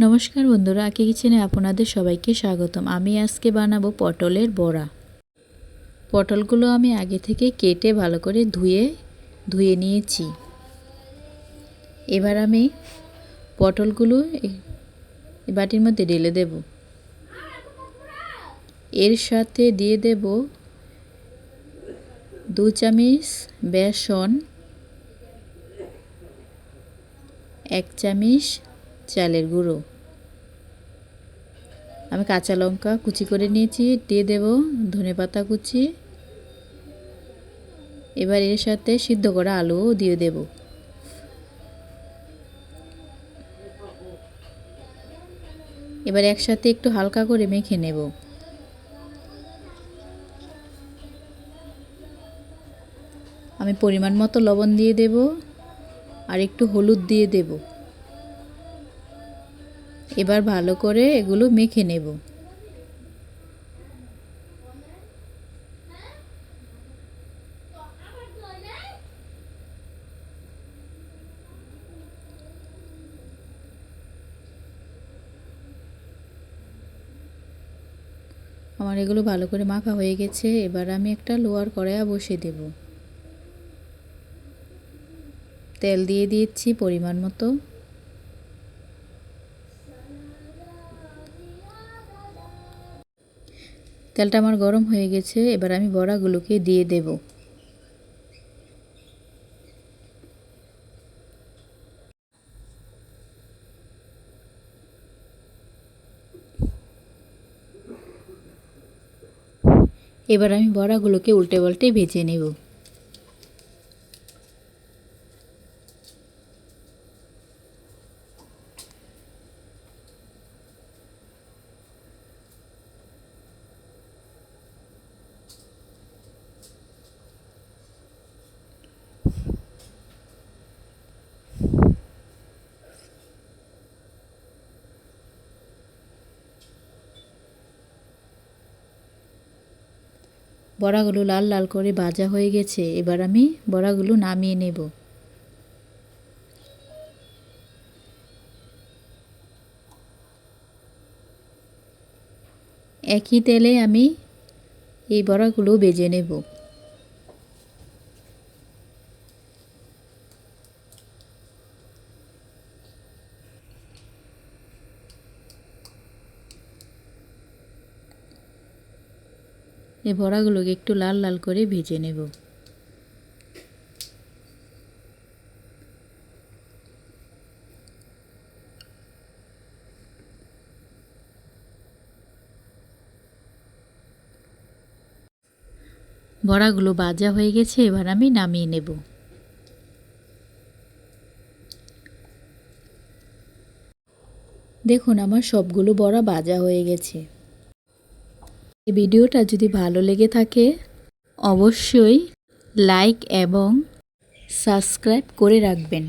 নমস্কার বন্ধুরা, আঁকি কিচেনে আপনাদের সবাইকে স্বাগতম। আমি আজকে বানাবো পটলের বড়া। পটলগুলো আমি আগে থেকে কেটে ভালো করে ধুয়ে নিয়েছি। এবার আমি পটলগুলো বাটির মধ্যে ঢেলে দেব। এর সাথে দিয়ে দেব 2 চামচ বেসন, 1 চামচ চালের গুঁড়ো। আমি কাঁচা লঙ্কা কুচি করে নিয়েছি, দিয়ে দেব ধনেপাতা কুচি। এবার এর সাথে সিদ্ধ করা আলুও দিয়ে দেব। এবার একসাথে একটু হালকা করে মেখে নেব। আমি পরিমাণ মতো লবণ দিয়ে দেব আর একটু হলুদ দিয়ে দেব। এবার ভালো করে এগুলো মেখে নেব। আমার এগুলো ভালো করে মাখা হয়ে গেছে। এবার আমি একটা লোহার কড়াইয়া বসিয়ে দেব। তেল দিয়ে দিয়েছি পরিমাণ মতো। তেলটা আমার গরম হয়ে গেছে। এবার আমি বড়াগুলোকে দিয়ে দেব। এবার আমি বড়াগুলোকে উল্টে পাল্টে ভেজে নেব। বড়াগুলো লাল লাল করে ভাজা হয়ে গেছে। এবার আমি বড়াগুলো নামিয়ে নেব। একই তেলে আমি এই বড়াগুলো ভেজে নেব। এই বড়াগুলোকে একটু লাল লাল করে ভেজে নেব। বড়াগুলো ভাজা হয়ে গেছে। এবার আমি নামিয়ে নেব। দেখুন, আমার সবগুলো বড়া ভাজা হয়ে গেছে। এই ভিডিওটা যদি ভালো লেগে থাকে অবশ্যই লাইক এবং সাবস্ক্রাইব করে রাখবেন।